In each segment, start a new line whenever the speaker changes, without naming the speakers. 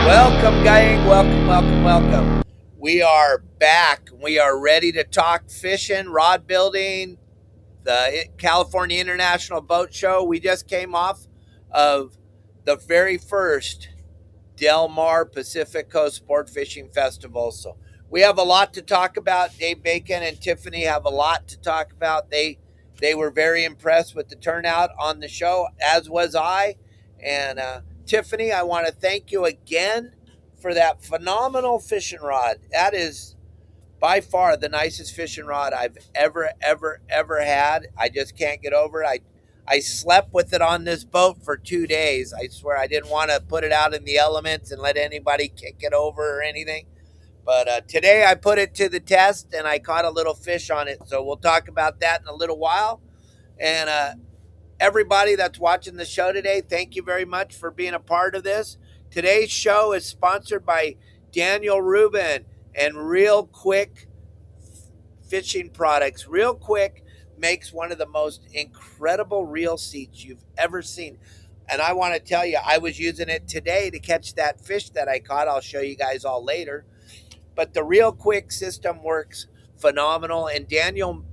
Welcome, gang. Welcome. We are back. We are ready to talk fishing, rod building, the California International Boat Show. We just came off of the very first Del Mar Pacific Coast Sport Fishing Festival. So we have a lot to talk about. Dave Bacon and Tiffany have a lot to talk about. They were very impressed with the turnout on the show, as was I. And Tiffany, I want to thank you again for that phenomenal fishing rod. That is by far the nicest fishing rod I've ever had. I just can't get over it. I slept with it on this boat for 2 days. I swear I didn't want to put it out in the elements and let anybody kick it over or anything. But today I put it to the test and I caught a little fish on it. So we'll talk about that in a little while. And everybody that's watching the show today, thank you very much for being a part of this. Today's show is sponsored by Daniel Rubin and ReelQuick Fishing Products. ReelQuick makes one of the most incredible reel seats you've ever seen. And I want to tell you, I was using it today to catch that fish that I caught. I'll show you guys all later. But the ReelQuick system works phenomenal. And Daniel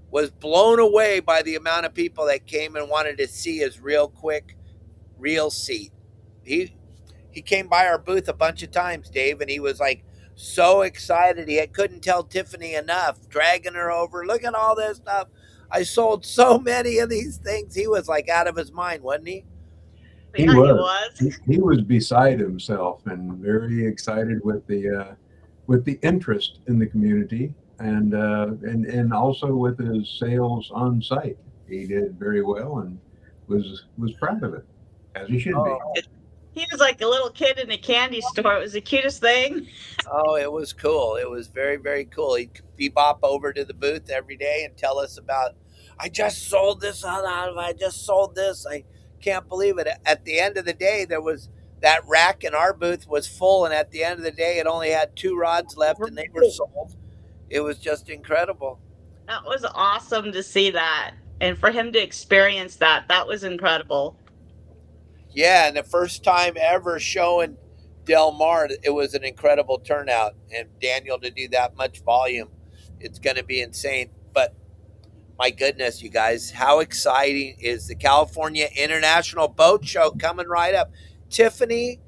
was blown away by the amount of people that came and wanted to see his ReelQuick reel seat. He came by our booth a bunch of times, Dave, and he was like so excited. He couldn't tell Tiffany enough, dragging her over. Look at all this stuff. I sold so many of these things. He was like out of his mind, wasn't he?
He
Yeah, he
was.
was.
He was beside himself and very excited with the interest in the community and also with his sales on site. He did very well and was proud of it, as he should be.
Oh,
He was like a little kid in a candy store. It was the cutest thing.
oh, it was cool. It was very cool. He'd bebop over to the booth every day and tell us about, I just sold this. I just sold this. I can't believe it. At the end of the day, there was that rack in our booth was full, and at the end of the day, it only had 2 rods left, and they were sold. It was just incredible.
That was awesome to see that. And for him to experience that, that was incredible.
Yeah, and the first time ever showing Del Mar, it was an incredible turnout. And Daniel to do that much volume, it's going to be insane. But my goodness, you guys, how exciting is the California International Boat Show coming right up? Tiffany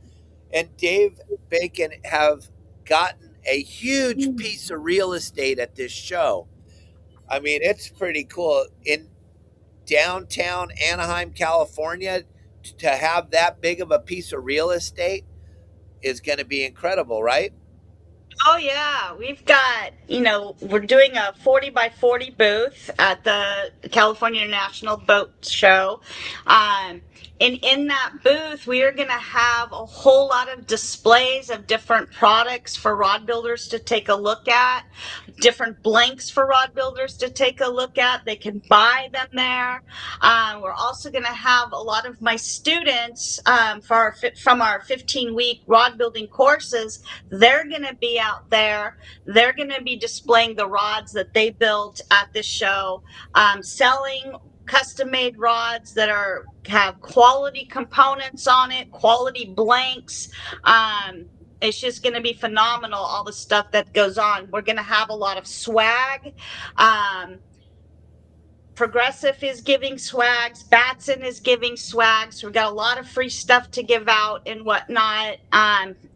and Dave Bacon have gotten a huge piece of real estate at this show. I mean, it's pretty cool. In downtown Anaheim, California, to have that big of a piece of real estate is going to be incredible, right?
Oh yeah, we've got, we're doing a 40 by 40 booth at the California International Boat Show. And in that booth, we are going to have a whole lot of displays of different products for rod builders to take a look at, different blanks for rod builders to take a look at. They can buy them there. We're also going to have a lot of my students from our 15-week rod building courses. They're going to be out there. They're going to be displaying the rods that they built at this show, selling custom made rods that have quality components on it, quality blanks. It's just going to be phenomenal, all the stuff that goes on. We're going to have a lot of swag. Progressive is giving swags. Batson is giving swags. So we've got a lot of free stuff to give out and whatnot.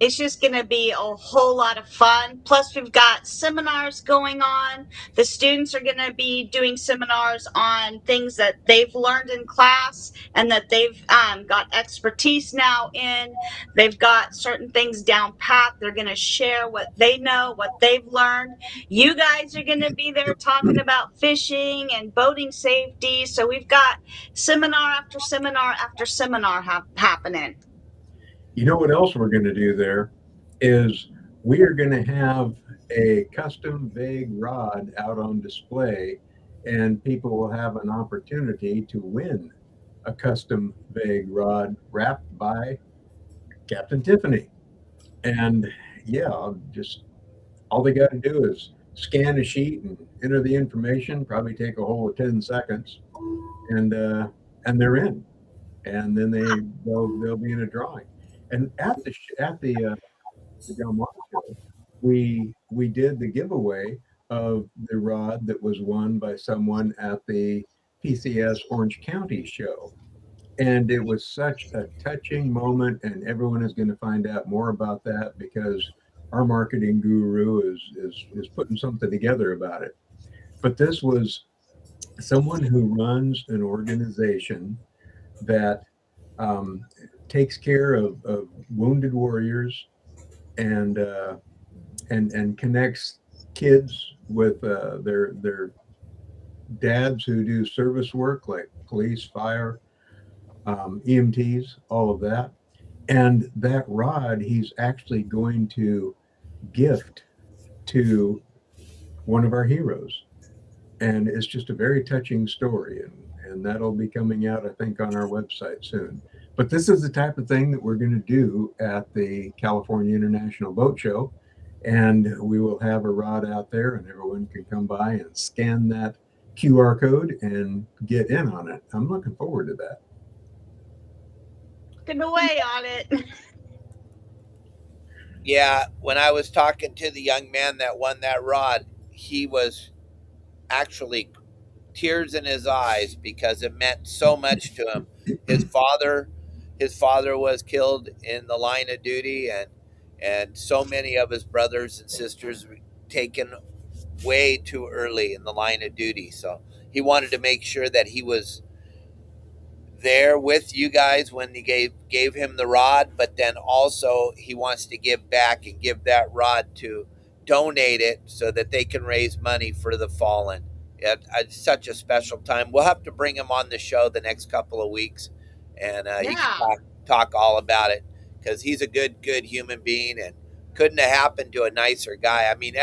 It's just going to be a whole lot of fun. Plus, we've got seminars going on. The students are going to be doing seminars on things that they've learned in class and that they've got expertise now in. They've got certain things down pat. They're going to share what they know, what they've learned. You guys are going to be there talking about fishing and boating safety. So we've got seminar after seminar after seminar happening.
You know what else we're going to do there is we are going to have a custom vague rod out on display, and people will have an opportunity to win a custom vague rod wrapped by Captain Tiffany. And yeah, just all they got to do is scan a sheet and enter the information. Probably take a whole 10 seconds, and they're in. And then they'll be in a drawing. And at the Del Mar show, we did the giveaway of the rod that was won by someone at the PCS Orange County show. And it was such a touching moment, and everyone is going to find out more about that because our marketing guru is putting something together about it. But this was someone who runs an organization that um, takes care of wounded warriors and and connects kids with their dads who do service work like police, fire, EMTs, all of that. And that rod he's actually going to gift to one of our heroes. And it's just a very touching story. And that'll be coming out, I think, on our website soon. But this is the type of thing that we're going to do at the California International Boat Show. And we will have a rod out there, and everyone can come by and scan that QR code and get in on it. I'm looking forward to that.
Get away on it.
Yeah, when I was talking to the young man that won that rod, he was actually tears in his eyes because it meant so much to him. His father, his father was killed in the line of duty, and so many of his brothers and sisters were taken way too early in the line of duty. So he wanted to make sure that he was there with you guys when you gave him the rod, but then also he wants to give back and give that rod to donate it so that they can raise money for the fallen. It's such a special time. We'll have to bring him on the show the next couple of weeks, and he can
Yeah,
talk all about it because he's a good human being and couldn't have happened to a nicer guy. I mean,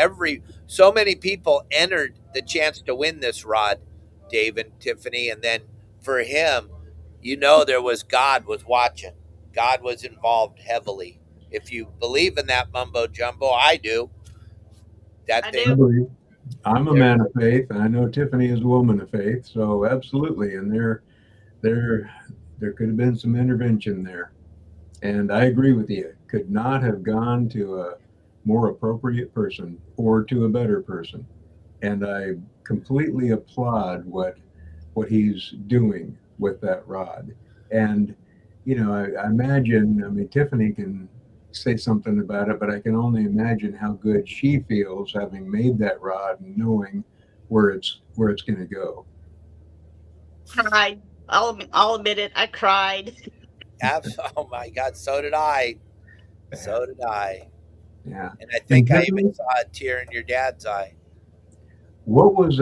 so many people entered the chance to win this rod, Dave and Tiffany, and then for him, there was God was watching. God was involved heavily. If you believe in that mumbo jumbo, I do. That
I
they
I
do.
believe I'm a
there
man of faith, and I know Tiffany is a woman of faith. So absolutely, and there there could have been some intervention there. And I agree with you. Could not have gone to a more appropriate person or to a better person. And I completely applaud what he's doing with that rod. And I imagine. I mean, Tiffany can say something about it, but I can only imagine how good she feels having made that rod and knowing where it's going to go.
Cried. I'll admit it. I cried.
oh my God, so did I.
Yeah,
So did I.
yeah.
And I
And
think I even
Tiffany,
saw a tear in your dad's eye.
what was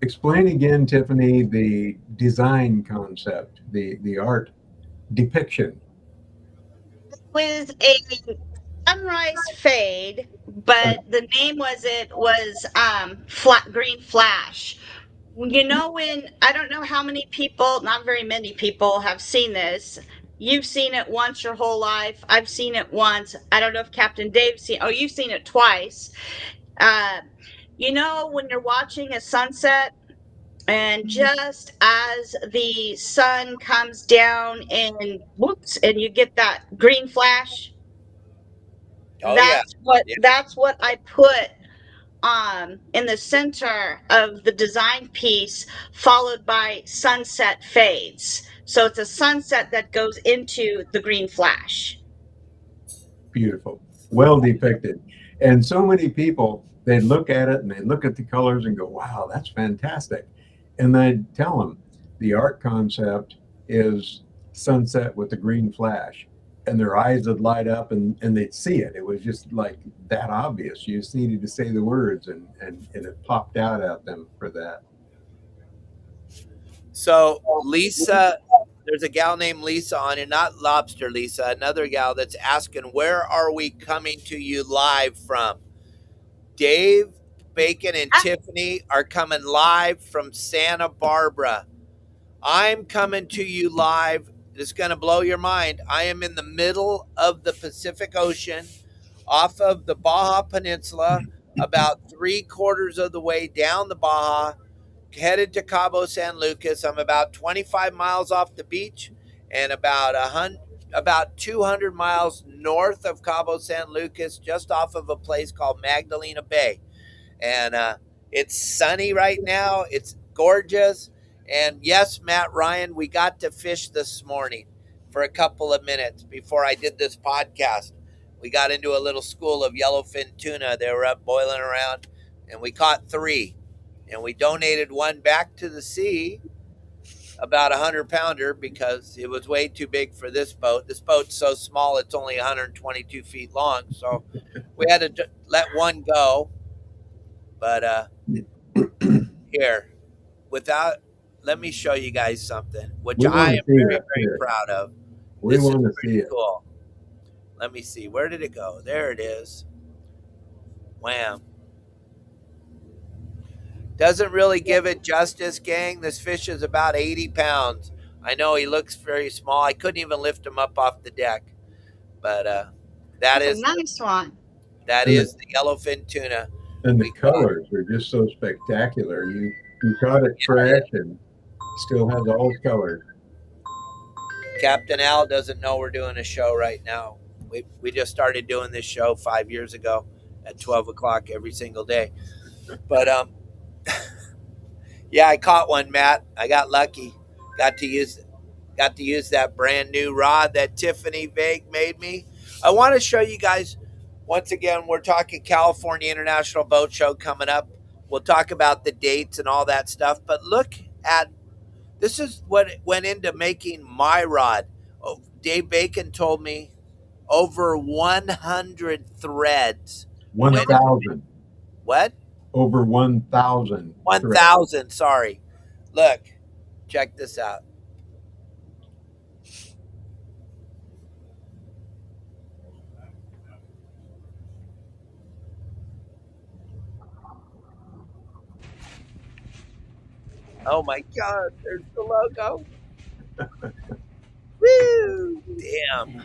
explain again, Tiffany, the design concept, the art depiction.
Was a sunrise fade, but the name was flat green flash. When I don't know how many people, not very many people have seen this. You've seen it once your whole life. I've seen it once. I don't know if Captain Dave's seen. Oh, you've seen it twice. Uh, when you're watching a sunset, and just as the sun comes down and whoops, and you get that green flash,
Oh yeah, yeah.
that's what I put in the center of the design piece, followed by sunset fades. So it's a sunset that goes into the green flash.
Beautiful, well depicted. And so many people, they look at it and they look at the colors and go, wow, that's fantastic. And I tell them the art concept is sunset with the green flash. And their eyes would light up and they'd see it. It was just like that obvious. You just needed to say the words and it popped out at them for that.
So Lisa, there's a gal named Lisa on it, not Lobster Lisa, another gal that's asking, where are we coming to you live from? Dave, Bacon, and
Ah,
Tiffany are coming live from Santa Barbara. I'm coming to you live. It's going to blow your mind. I am in the middle of the Pacific Ocean off of the Baja Peninsula, about 3/4 of the way down the Baja, headed to Cabo San Lucas. I'm about 25 miles off the beach and about about 200 miles north of Cabo San Lucas, just off of a place called Magdalena Bay. And it's sunny right now. It's gorgeous. And yes, Matt Ryan, we got to fish this morning for a couple of minutes before I did this podcast. We got into a little school of yellowfin tuna. They were up boiling around, and we caught 3. And we donated one back to the sea, about a 100-pounder, because it was way too big for this boat. This boat's so small, it's only 122 feet long. So we had to let one go. But here, let me show you guys something, which I am very, very proud of.
We want to see it.
Cool. Let me see. Where did it go? There it is. Wham. Doesn't really give it justice, gang. This fish is about 80 pounds. I know he looks very small. I couldn't even lift him up off the deck. But that's a
nice one.
That is the yellowfin tuna.
And the colors are just so spectacular. You caught it fresh and still has all the colors.
Captain Al doesn't know we're doing a show right now. We just started doing this show 5 years ago at 12 o'clock every single day. But yeah, I caught one, Matt. I got lucky. Got to use that brand new rod that Tiffany Vague made me. I want to show you guys. Once again, we're talking California International Boat Show coming up. We'll talk about the dates and all that stuff. But look at, this is what went into making my rod. Oh, Dave Bacon told me over 100 threads.
1,000.
What?
Over 1,000.
1,000, sorry. Look, check this out. Oh my God, there's the logo. Woo! Damn.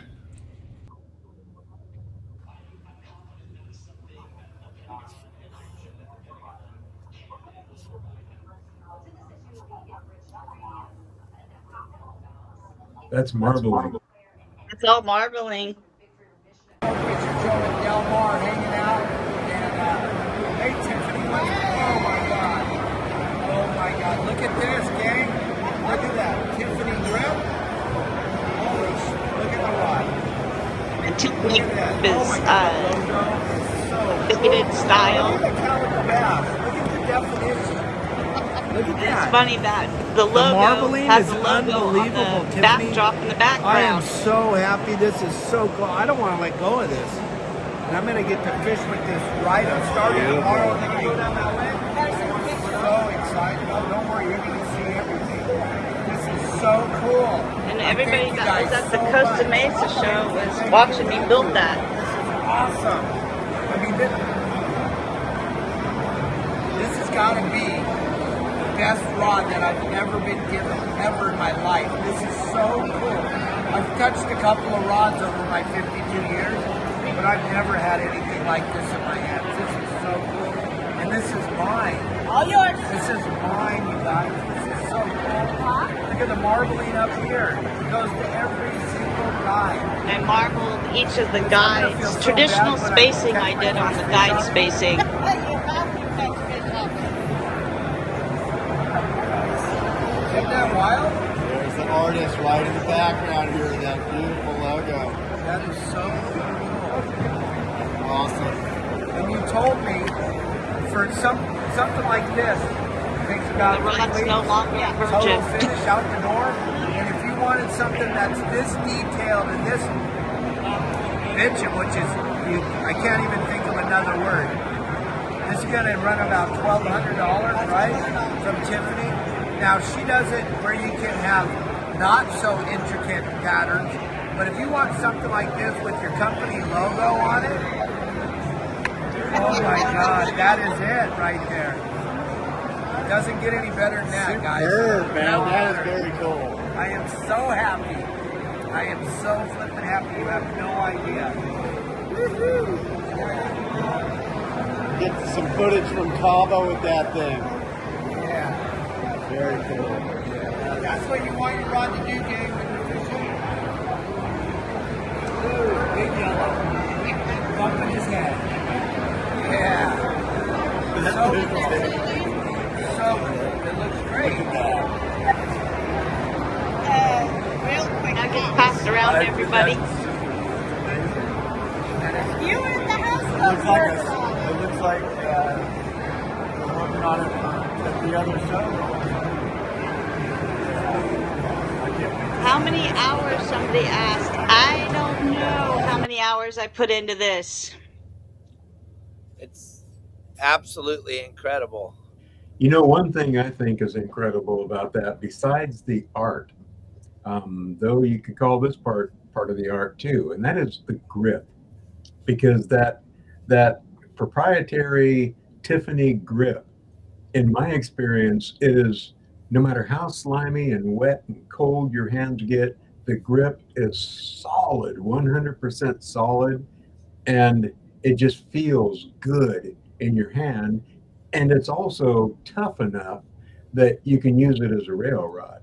That's marbling.
It's all marbling.
Del Mar hanging out, and hey Tiffany, oh my God, look at this, gang, look at that, Tiffany grip, holy shit, look at the rod,
And Tiffany
look at that,
is
oh my God,
bigoted style.
Look at the caliber bass, look at the definition, look at that.
It's funny that the logo has the logo on the backdrop in the background.
I am so happy. This is so cool. I don't want to let go of this. And I'm going to get to fish with this rhino starting tomorrow. And then go down that way. I'm so excited. Oh, don't worry, you're going to see everything. This is so cool.
And everybody that was at the Costa Mesa show was watching me build that.
This is awesome. I mean, this has got to be best rod that I've ever been given, ever in my life. This is so cool. I've touched a couple of rods over my 52 years, but I've never had anything like this in my hands. This is so cool. And this is mine.
All yours.
This is mine, you guys. This is so cool. Look at the marbling up here. It goes to every single guide.
I marbled each of the guides. Traditional spacing I did on the guide spacing.
Isn't that wild?
There's the artist right in the background here with that beautiful logo.
That is so cool.
Awesome.
And you told me for something like this, it takes about
The rod's
3 weeks,
no longer a
total
virgin.
finish out the door. And if you wanted something that's this detailed and this bitchin', which is, I can't even think of another word. This is gonna run about $1,200, right? From Tiffany. Now she does it where you can have not so intricate patterns, but if you want something like this with your company logo on it, oh my God, that is it right there. It doesn't get any better than that, guys.
Superb, man. That is very cool.
I am so happy. I am so flippin' happy. You have no idea. Woo-hoo.
Get some footage from Cabo with that thing.
Yeah.
Very cool.
That's what you want your rod to do, gang, when you're fishing. Deckhand. Yeah. So it looks great.
ReelQuick. I'll get passed around to everybody. You were in the house.
It looks like we're working on it at the other show.
How many hours, somebody asked. I don't know how many hours I put into this.
It's absolutely incredible.
You know, one thing I think is incredible about that, besides the art, though you could call this part of the art too, and that is the grip, because that proprietary Tiffany grip, in my experience, it is, no matter how slimy and wet and cold your hands get, the grip is solid, 100% solid, and it just feels good in your hand. And it's also tough enough that you can use it as a rail rod.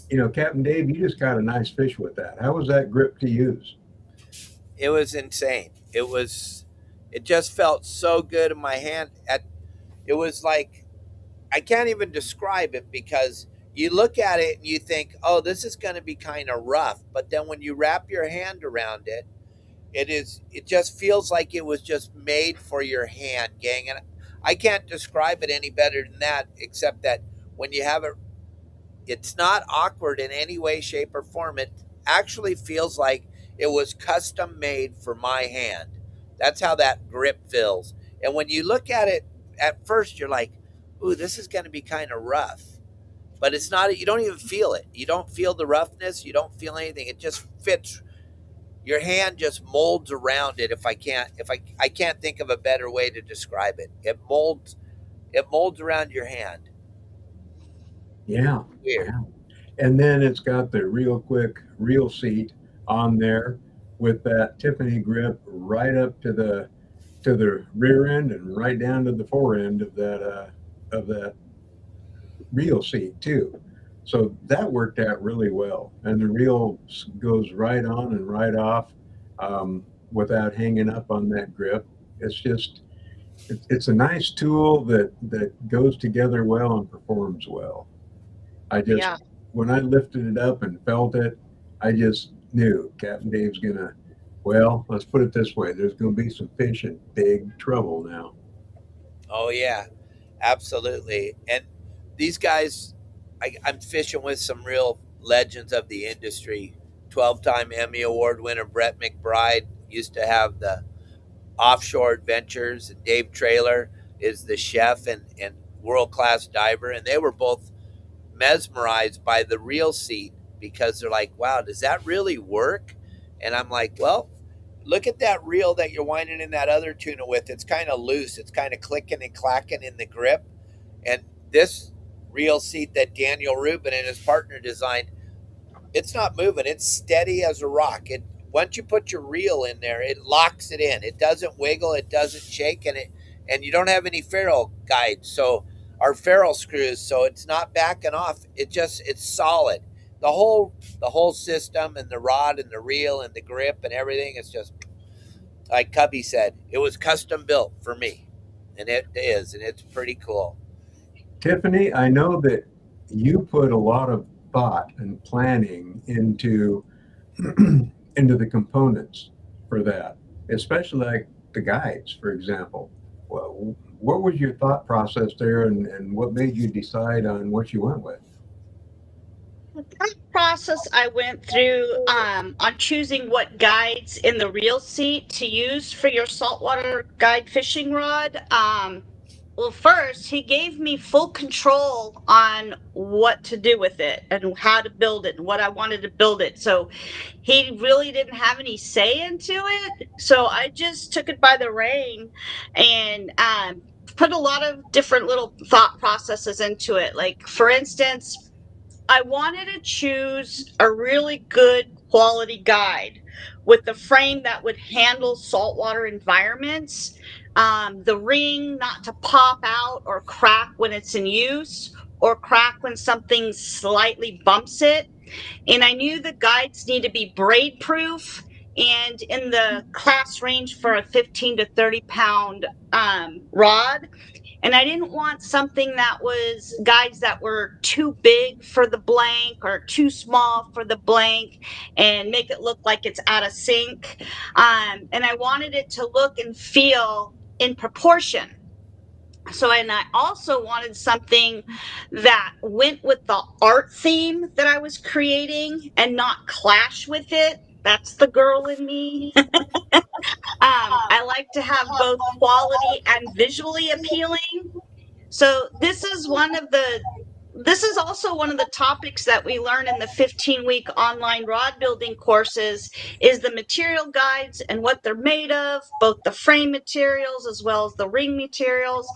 You know, Captain Dave, you just got a nice fish with that. How was that grip to use?
It was insane. It just felt so good in my hand. It was like, I can't even describe it, because you look at it and you think, oh, this is going to be kind of rough. But then when you wrap your hand around it, it just feels like it was just made for your hand, gang. And I can't describe it any better than that, except that when you have it, it's not awkward in any way, shape, or form. It actually feels like it was custom made for my hand. That's how that grip feels. And when you look at it at first, you're like, ooh, this is going to be kind of rough. But it's not, you don't even feel it. You don't feel the roughness. You don't feel anything. It just fits. Your hand just molds around it. I can't think of a better way to describe it. It molds around your hand.
Yeah.
Weird.
Yeah. And then it's got the ReelQuick reel seat on there with that Tiffany grip right up to the rear end and right down to the fore end of that reel seat too. So that worked out really well. And the reel goes right on and right off without hanging up on that grip. It's just, it's a nice tool that goes together well and performs well.
Yeah.
When I lifted it up and felt it, I just knew Captain Dave's gonna, well, let's put it this way, there's gonna be some fish in big trouble now.
Oh yeah, absolutely. And these guys, I'm fishing with some real legends of the industry. 12-time Emmy Award winner Brett McBride used to have the Offshore Adventures, and Dave Traylor is the chef and world-class diver, and they were both mesmerized by the reel seat, because they're like, wow, does that really work? And I'm like, well, look at that reel that you're winding in that other tuna with. It's kind of loose. It's kind of clicking and clacking in the grip. And this reel seat that Daniel Rubin and his partner designed, it's not moving. It's steady as a rock. Once you put your reel in there, it locks it in. It doesn't wiggle. It doesn't shake, and you don't have any ferrule guides. So our ferrule screws, so it's not backing off. It's solid. The whole system, and the rod and the reel and the grip and everything, it's just like Cubby said, it was custom built for me, and it is, and it's pretty cool.
Tiffany, I know that you put a lot of thought and planning into into the components for that, especially like the guides, for example. Well, what was your thought process there, and what made you decide on what you went with?
That process I went through on choosing what guides in the reel seat to use for your saltwater guide fishing rod. Well, first, he gave me full control on what to do with it and how to build it and what I wanted to build it. So he really didn't have any say into it. So I just took it by the rein and put a lot of different little thought processes into it. Like, for instance, I wanted to choose a really good quality guide with the frame that would handle saltwater environments. The ring not to pop out or crack when it's in use, or crack when something slightly bumps it. And I knew the guides need to be braid proof and in the class range for a 15 to 30 pound rod. And I didn't want something that was guides that were too big for the blank or too small for the blank and make it look like it's out of sync. And I wanted it to look and feel in proportion. So, and I also wanted something that went with the art theme that I was creating and not clash with it. That's the girl in me. I like to have both quality and visually appealing. So this is also one of the topics that we learn in the 15-week online rod building courses is the material guides and what they're made of, both the frame materials as well as the ring materials,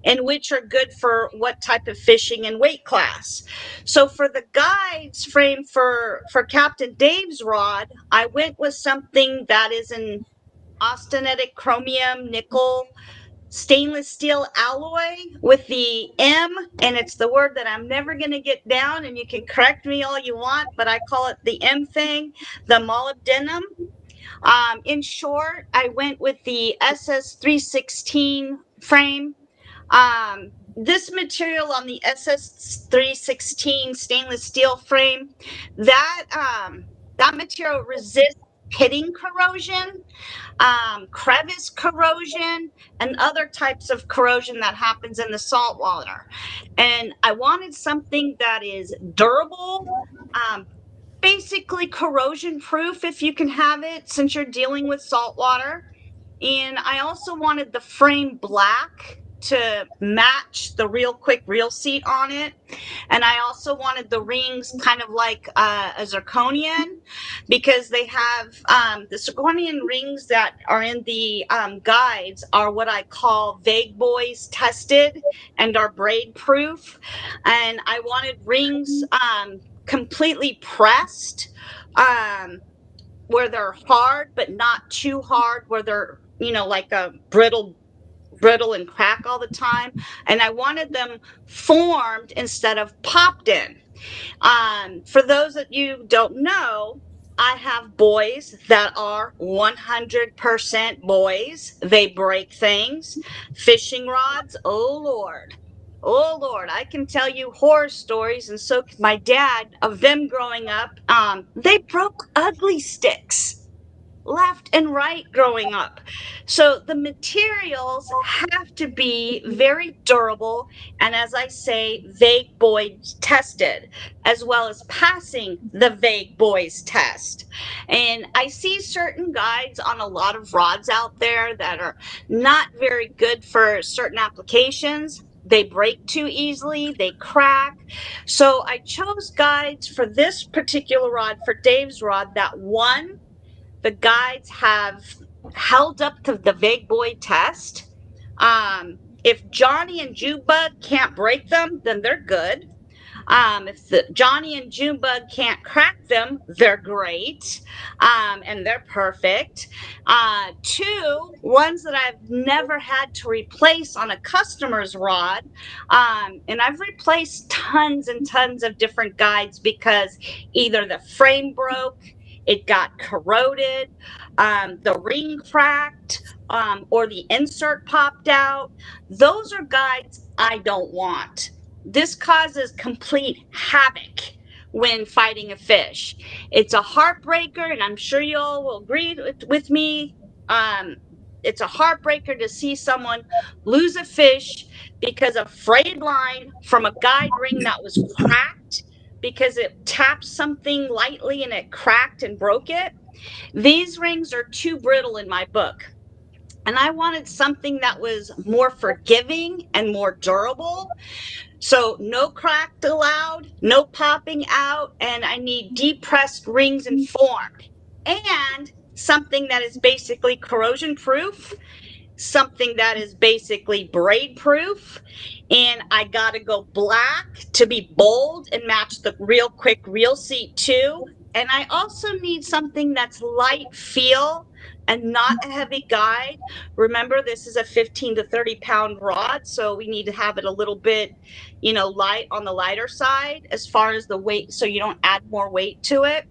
and which are good for what type of fishing and weight class. So for the guides frame for Captain Dave's rod, I went with something that is an austenitic chromium nickel stainless steel alloy with the M, and it's the word that I'm never going to get down, and you can correct me all you want, but I call it the M thing, the molybdenum. In short, I went with the SS316 frame. This material on the SS316 stainless steel frame, that that material resists pitting corrosion, crevice corrosion, and other types of corrosion that happens in the saltwater. And I wanted something that is durable, um, basically corrosion proof if you can have it since you're dealing with saltwater. And I also wanted the frame black to match the ReelQuick reel seat on it. And I also wanted the rings kind of like a zirconian because they have the zirconian rings that are in the guides are what I call Vague Boys tested and are braid proof. And I wanted rings completely pressed. Where they're hard but not too hard, where they're like a brittle and crack all the time, and I wanted them formed instead of popped in. For those that you don't know, I have boys that are 100% boys. They break things. Fishing rods, oh Lord. Oh Lord, I can tell you horror stories, and so can my dad, of them growing up. They broke ugly sticks left and right growing up. So the materials have to be very durable and, as I say, Vague Boys tested, as well as passing the Vague Boys test. And I see certain guides on a lot of rods out there that are not very good for certain applications. They break too easily, they crack. So I chose guides for this particular rod, for Dave's rod, that one, the guides have held up to the Vague Boy test. If Johnny and Junebug can't break them, then they're good. If Johnny and Junebug can't crack them, they're great, and they're perfect. Two ones that I've never had to replace on a customer's rod, and I've replaced tons and tons of different guides because either the frame broke, it got corroded, the ring cracked, or the insert popped out. Those are guides I don't want. This causes complete havoc when fighting a fish. It's a heartbreaker, and I'm sure you all will agree with me. It's a heartbreaker to see someone lose a fish because a frayed line from a guide ring that was cracked because it tapped something lightly and it cracked and broke it. These rings are too brittle in my book. And I wanted something that was more forgiving and more durable. So no cracked allowed, no popping out, and I need deep pressed rings and formed. And something that is basically corrosion proof, something that is basically braid proof, and I gotta go black to be bold and match the ReelQuick reel seat too. And I also need something that's light feel and not a heavy guide. Remember, this is a 15 to 30 pound rod, so we need to have it a little bit, light on the lighter side as far as the weight, so you don't add more weight to it.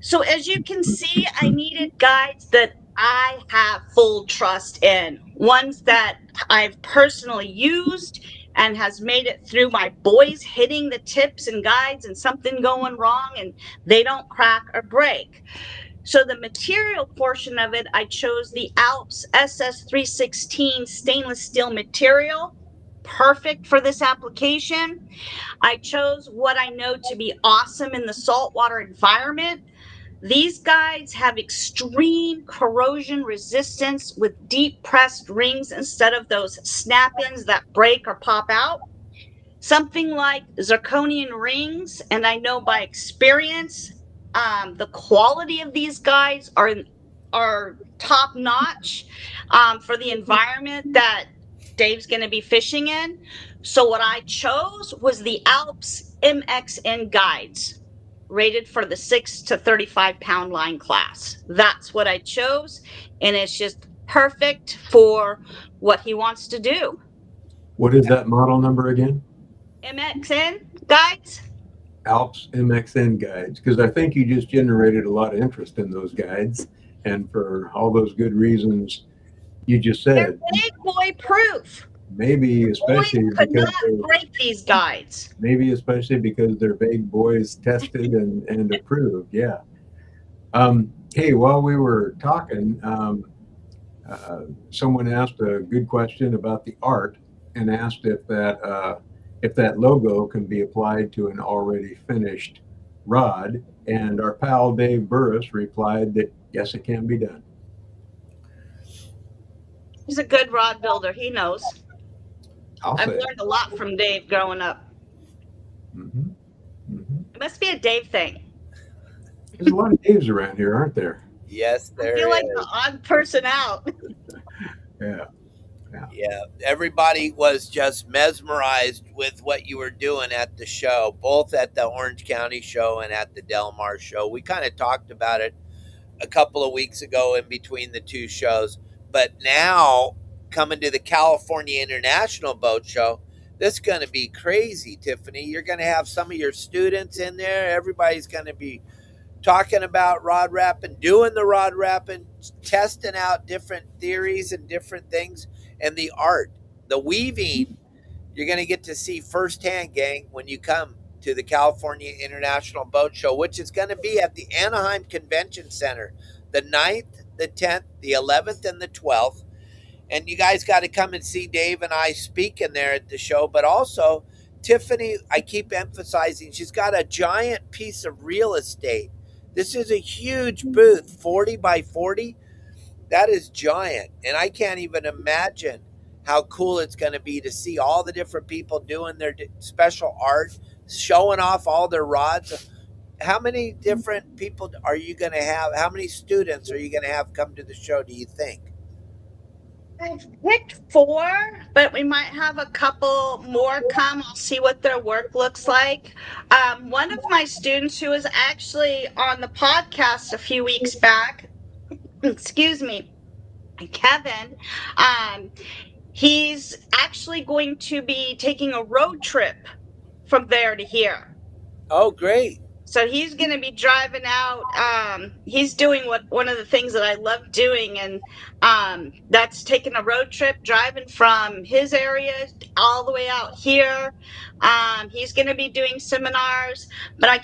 So as you can see, I needed guides that I have full trust in, ones that I've personally used and has made it through my boys hitting the tips and guides and something going wrong and they don't crack or break. So the material portion of it, I chose the Alps SS316 stainless steel material, perfect for this application. I chose what I know to be awesome in the saltwater environment. These guides have extreme corrosion resistance with deep pressed rings instead of those snap-ins that break or pop out. Something like zirconian rings, and I know by experience, the quality of these guides are top notch for the environment that Dave's going to be fishing in. So what I chose was the Alps MXN guides, rated for the 6 to 35-pound line class. That's what I chose, and it's just perfect for what he wants to do.
What is that model number again?
MXN guides?
Alps MXN guides, because I think you just generated a lot of interest in those guides, and for all those good reasons you just
They're
said.
big boy proof.
Maybe especially
Boys could
because
not break these guides.
they're big boys tested and approved. Yeah. Hey, while we were talking, someone asked a good question about the art and asked if that logo can be applied to an already finished rod. And our pal Dave Burris replied that yes, it can be done.
He's a good rod builder. He knows.
I'll
I've
say.
learned a lot from Dave growing up.
Mm-hmm. Mm-hmm.
It must be a Dave thing.
There's a lot of Daves around here, aren't there?
Yes, there
I feel
is.
like the odd person out.
Yeah.
Yeah, everybody was just mesmerized with what you were doing at the show, both at the Orange County show and at the Del Mar show. We kind of talked about it a couple of weeks ago in between the two shows, but now coming to the California International Boat Show, this is going to be crazy, Tiffany. You're going to have some of your students in there. Everybody's going to be talking about rod wrapping, doing the rod wrapping, testing out different theories and different things, and the art, the weaving. You're going to get to see firsthand, gang, when you come to the California International Boat Show, which is going to be at the Anaheim Convention Center, the 9th, the 10th, the 11th, and the 12th. And you guys got to come and see Dave and I speaking there at the show, but also Tiffany, I keep emphasizing, she's got a giant piece of real estate. This is a huge booth, 40 by 40. That is giant. And I can't even imagine how cool it's going to be to see all the different people doing their special art, showing off all their rods. How many different people are you going to have? How many students are you going to have come to the show, do you think?
I've picked 4, but we might have a couple more come. I'll see what their work looks like. One of my students who was actually on the podcast a few weeks back, excuse me, Kevin, he's actually going to be taking a road trip from there to here.
Oh, great.
So he's going to be driving out. He's doing one of the things that I love doing, and that's taking a road trip, driving from his area all the way out here. He's going to be doing seminars, but I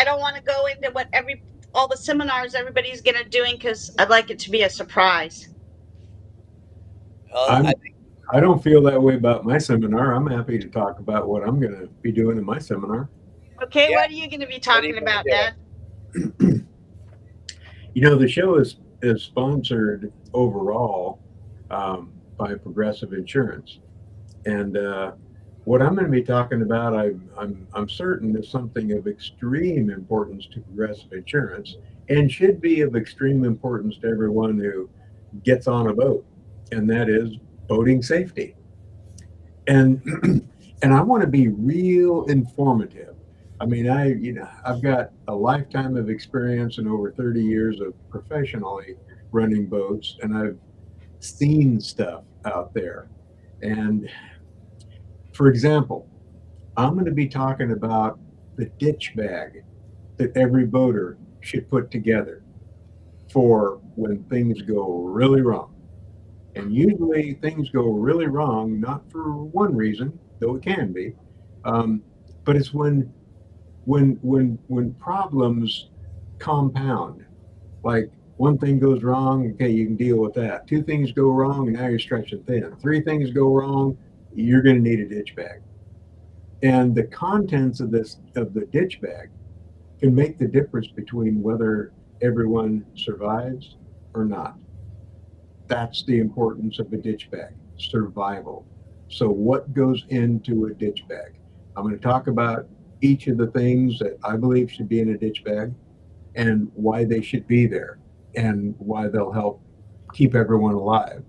don't want to go into what all the seminars everybody's going to doing because I'd like it to be a surprise.
Well,
I don't feel that way about my seminar. I'm happy to talk about what I'm going to be doing in my seminar.
Okay,
Yeah.
what are you going to be talking about, Dad?
You know, the show is sponsored overall by Progressive Insurance, and what I'm going to be talking about, I'm certain, is something of extreme importance to Progressive Insurance, and should be of extreme importance to everyone who gets on a boat, and that is boating safety. And and I want to be real informative. I mean, I've got a lifetime of experience and over 30 years of professionally running boats, and I've seen stuff out there. And for example, I'm going to be talking about the ditch bag that every boater should put together for when things go really wrong. And usually things go really wrong, not for one reason, though it can be, but it's when problems compound. Like one thing goes wrong, okay, you can deal with that. Two things go wrong, and now you're stretching thin. Three things go wrong, you're going to need a ditch bag. And the contents of the ditch bag can make the difference between whether everyone survives or not. That's the importance of a ditch bag, survival. So what goes into a ditch bag? I'm going to talk about each of the things that I believe should be in a ditch bag and why they should be there and why they'll help keep everyone alive.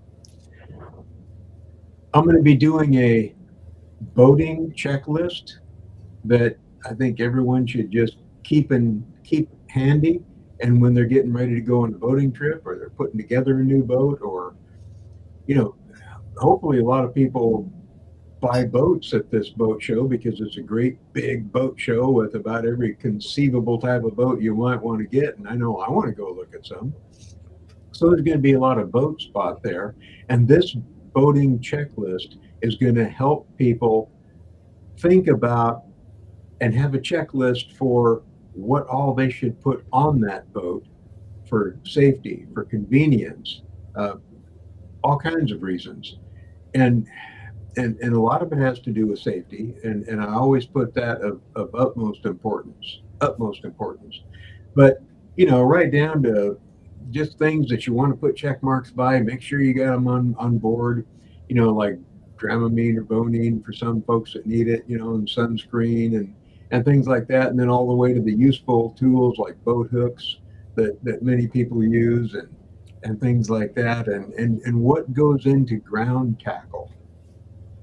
I'm going to be doing a boating checklist that I think everyone should just keep handy. And when they're getting ready to go on a boating trip, or they're putting together a new boat, or, you know, hopefully a lot of people buy boats at this boat show because it's a great big boat show with about every conceivable type of boat you might want to get. And I know I want to go look at some. So there's going to be a lot of boat spot there. And this boating checklist is going to help people think about and have a checklist for what all they should put on that boat for safety, for convenience, all kinds of reasons. And a lot of it has to do with safety. And I always put that of utmost importance. But, you know, right down to just things that you want to put check marks by, make sure you got them on board, you know, like Dramamine or Bonine for some folks that need it, you know, and sunscreen and things like that. And then all the way to the useful tools like boat hooks that many people use and things like that. And what goes into ground tackle.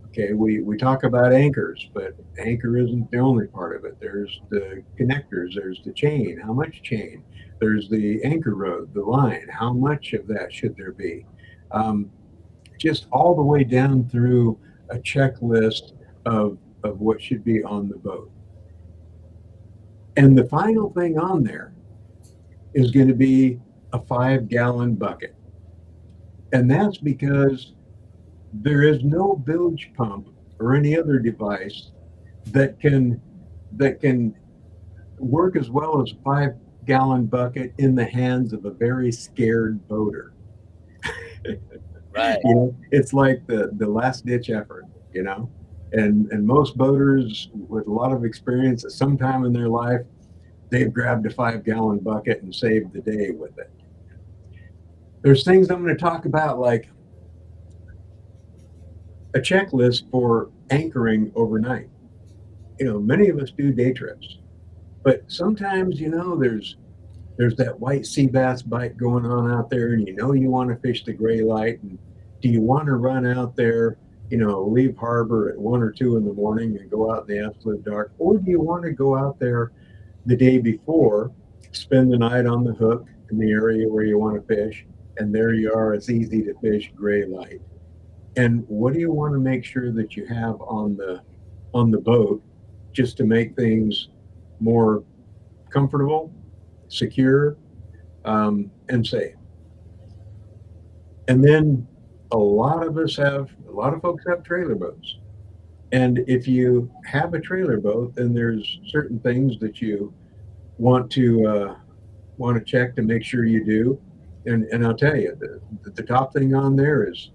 Okay, we talk about anchors, but anchor isn't the only part of it. There's the connectors, there's the chain, how much chain, there's the anchor rod, the line, how much of that should there be? Just all the way down through a checklist of what should be on the boat. And the final thing on there is going to be a 5-gallon bucket. And that's because there is no bilge pump or any other device that can work as well as a 5-gallon bucket in the hands of a very scared boater.
Right.
You know, it's like the last ditch effort, you know, and most boaters with a lot of experience at some time in their life, they've grabbed a 5-gallon bucket and saved the day with it. There's things I'm going to talk about, like a checklist for anchoring overnight. You know, many of us do day trips, but sometimes, you know, there's that white sea bass bite going on out there, and you know you want to fish the gray light. And do you want to run out there, you know, leave harbor at 1 or 2 in the morning and go out in the absolute dark, or do you want to go out there the day before, spend the night on the hook in the area where you want to fish, and there you are, it's easy to fish gray light. And what do you want to make sure that you have on the boat just to make things more comfortable, secure, and safe? And then a lot of folks have trailer boats. And if you have a trailer boat, then there's certain things that you want to check to make sure you do. And I'll tell you, the top thing on there is,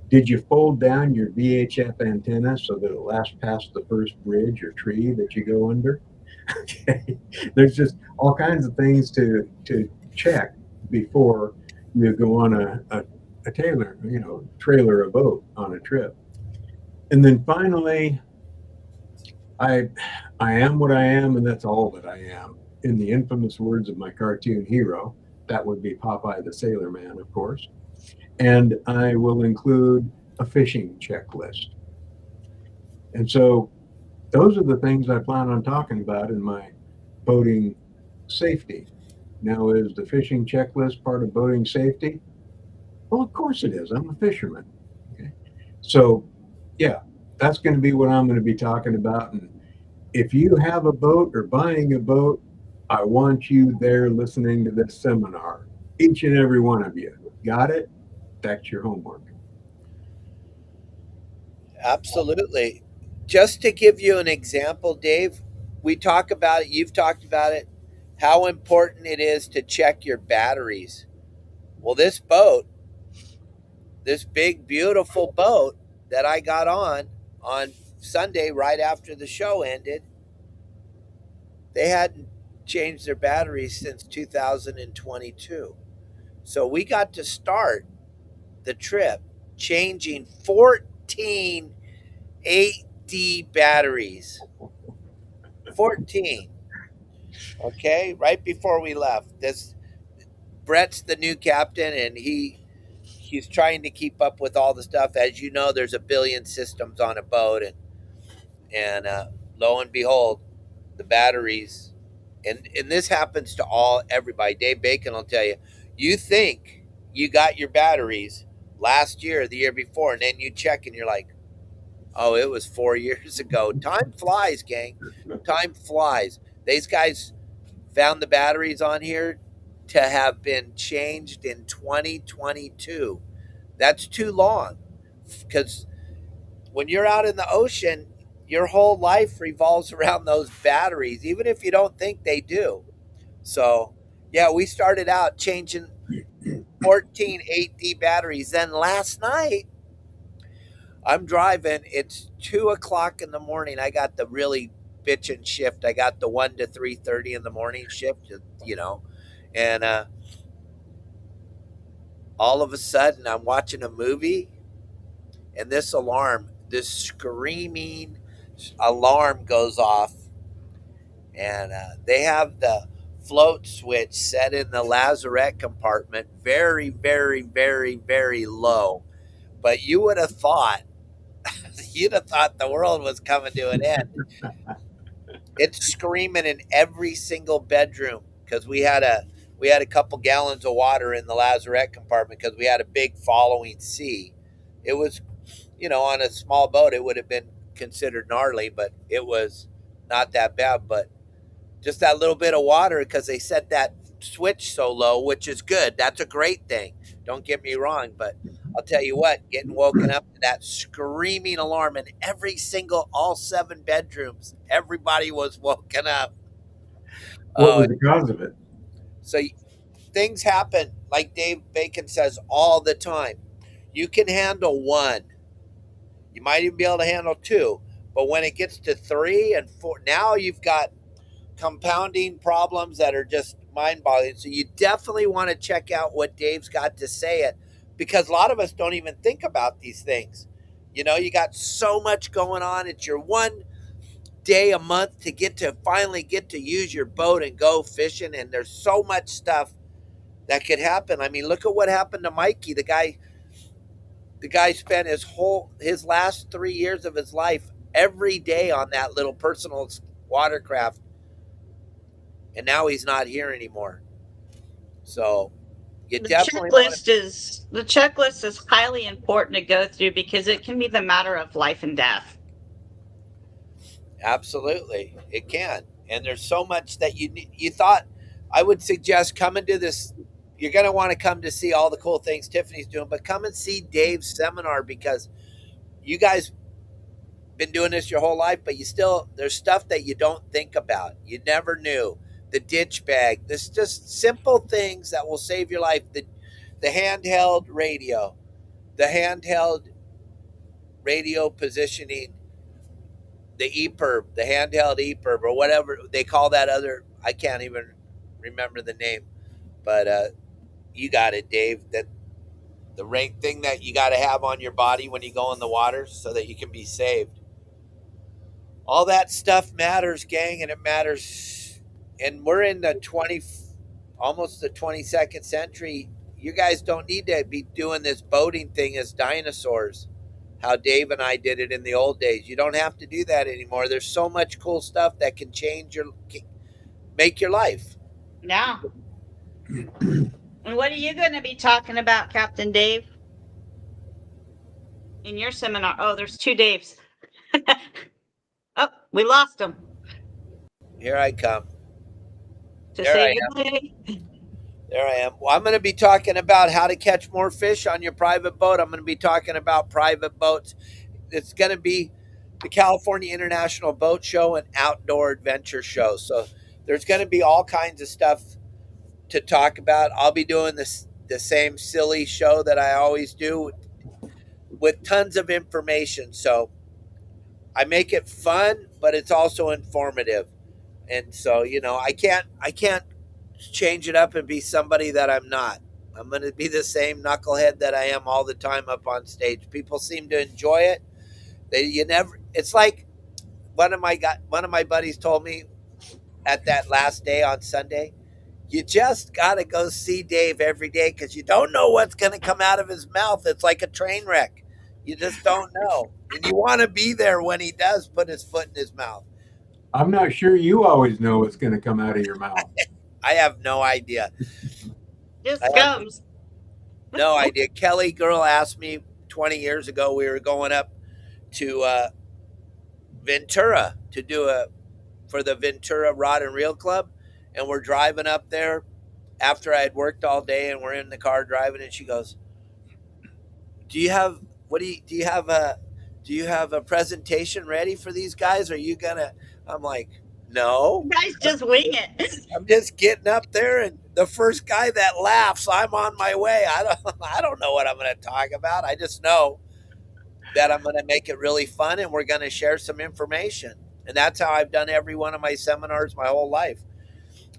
did you fold down your VHF antenna so that it lasts past the first bridge or tree that you go under? Okay. There's just all kinds of things to check before you go on a trailer a boat on a trip. And then finally, I am what I am, and that's all that I am. In the infamous words of my cartoon hero, that would be Popeye the Sailor Man, of course. And I will include a fishing checklist. And so those are the things I plan on talking about in my boating safety. Now, is the fishing checklist part of boating safety? Well, of course it is. I'm a fisherman. Okay. So, yeah, that's going to be what I'm going to be talking about. And if you have a boat or buying a boat, I want you there listening to this seminar. Each and every one of you. Got it? That's your homework.
Absolutely. Just to give you an example, Dave, we talk about it, you've talked about it, how important it is to check your batteries. Well, this boat, this big, beautiful boat that I got on Sunday right after the show ended, they hadn't changed their batteries since 2022. So we got to start the trip changing 14 8D batteries. 14. Okay, right before we left. This Brett's the new captain, and he's trying to keep up with all the stuff. As you know, there's a billion systems on a boat, and lo and behold, the batteries, and this happens to everybody. Dave Bacon will tell you, you think you got your batteries last year or the year before, and then you check and you're like, oh, it was 4 years ago. Time flies, gang. Time flies. These guys found the batteries on here to have been changed in 2022. That's too long because when you're out in the ocean, your whole life revolves around those batteries, even if you don't think they do. So, yeah, we started out changing 14 8D batteries. Then last night, I'm driving. It's 2 o'clock in the morning. I got the really bitchin' shift. I got the 1 to 3:30 in the morning shift, and all of a sudden I'm watching a movie, and this screaming alarm goes off, and they have the float switch set in the lazarette compartment very, very, very, very low. But you'd have thought the world was coming to an end. It's screaming in every single bedroom because we had a couple gallons of water in the lazarette compartment because we had a big following sea. It was, on a small boat, it would have been considered gnarly, but it was not that bad. But just that little bit of water because they set that switch so low, which is good. That's a great thing. Don't get me wrong, but I'll tell you what, getting woken up to that screaming alarm in all 7 bedrooms, everybody was woken up.
What
Oh,
was the cause of it?
so things happen, like Dave Bacon says, all the time. You can handle one. You might even be able to handle two. But when it gets to 3 and 4, now you've got compounding problems that are just mind-boggling. So you definitely want to check out what Dave's got to say it because a lot of us don't even think about these things. You got so much going on. It's your one day a month to finally get to use your boat and go fishing, and there's so much stuff that could happen. I mean, look at what happened to Mikey. The guy spent his last 3 years of his life every day on that little personal watercraft, and now he's not here anymore. So you
The
definitely want to.
checklist is highly important to go through because it can be the matter of life and death.
Absolutely, it can. And there's so much that you thought. I would suggest coming to this. You're going to want to come to see all the cool things Tiffany's doing, but come and see Dave's seminar because you guys been doing this your whole life, but there's stuff that you don't think about. You never knew. The ditch bag. This just simple things that will save your life. The handheld radio, the handheld radio positioning, the EPIRB, the handheld EPIRB, or whatever they call that other. I can't even remember the name, but you got it, Dave. That the rank thing that you got to have on your body when you go in the water so that you can be saved. All that stuff matters, gang, and it matters. And we're in almost the 22nd century. You guys don't need to be doing this boating thing as dinosaurs. How Dave and I did it in the old days. You don't have to do that anymore. There's so much cool stuff that can make your life.
Yeah. And what are you going to be talking about, Captain Dave? In your seminar? Oh, there's 2 Daves. Oh, we lost him.
Here I come.
to
There I
save
am.
the day.
There I am. Well, I'm going to be talking about how to catch more fish on your private boat. I'm going to be talking about private boats. It's going to be the California International Boat Show and Outdoor Adventure Show. So there's going to be all kinds of stuff to talk about. I'll be doing the same silly show that I always do with tons of information. So I make it fun, but it's also informative. And so, I can't change it up and be somebody that I'm not. I'm going to be the same knucklehead that I am all the time up on stage. People seem to enjoy it. It's like one of my buddies told me at that last day on Sunday, you just got to go see Dave every day because you don't know what's going to come out of his mouth. It's like a train wreck. You just don't know. And you want to be there when he does put his foot in his mouth.
I'm not sure you always know what's going to come out of your mouth.
I have no idea.
Just
I have
comes.
no idea. Kelly girl asked me 20 years ago, we were going up to Ventura to for the Ventura Rod and Reel Club. And we're driving up there after I had worked all day, and we're in the car driving, and she goes, do you have a presentation ready for these guys? Are you gonna? I'm like, no,
You guys just wing it.
I'm just getting up there, and the first guy that laughs, I'm on my way. I don't know what I'm going to talk about. I just know that I'm going to make it really fun, and we're going to share some information. And that's how I've done every one of my seminars my whole life.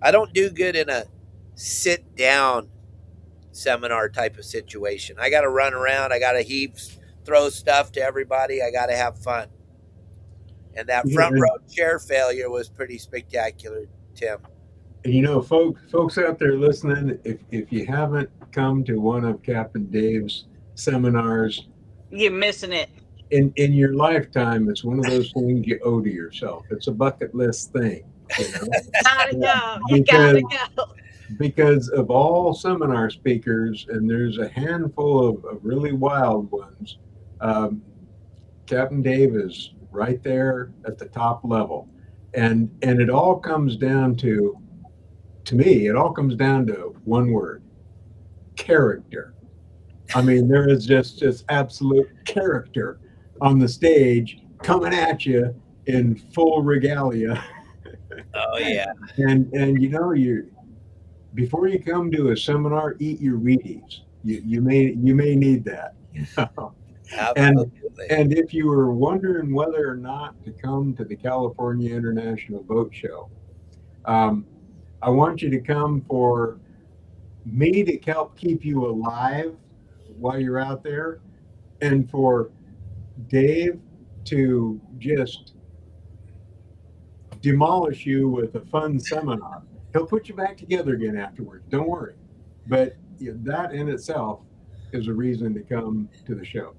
I don't do good in a sit down seminar type of situation. I got to run around. I got to throw stuff to everybody. I got to have fun. And that front row chair failure was pretty spectacular, Tim.
And folks out there listening, if you haven't come to one of Captain Dave's seminars,
You're missing it.
in your lifetime, it's one of those things you owe to yourself. It's a bucket list thing.
Gotta go. You gotta go.
Because of all seminar speakers, and there's a handful of really wild ones, Captain Dave is right there at the top level. And it all comes down to me, it all comes down to one word: character. I mean, there is just absolute character on the stage coming at you in full regalia.
Oh yeah.
And before you come to a seminar, eat your Wheaties. You may need that.
Absolutely.
And if you were wondering whether or not to come to the California International Boat Show, I want you to come for me to help keep you alive while you're out there, and for Dave to just demolish you with a fun seminar. He'll put you back together again afterwards. Don't worry. But that in itself is a reason to come to the show.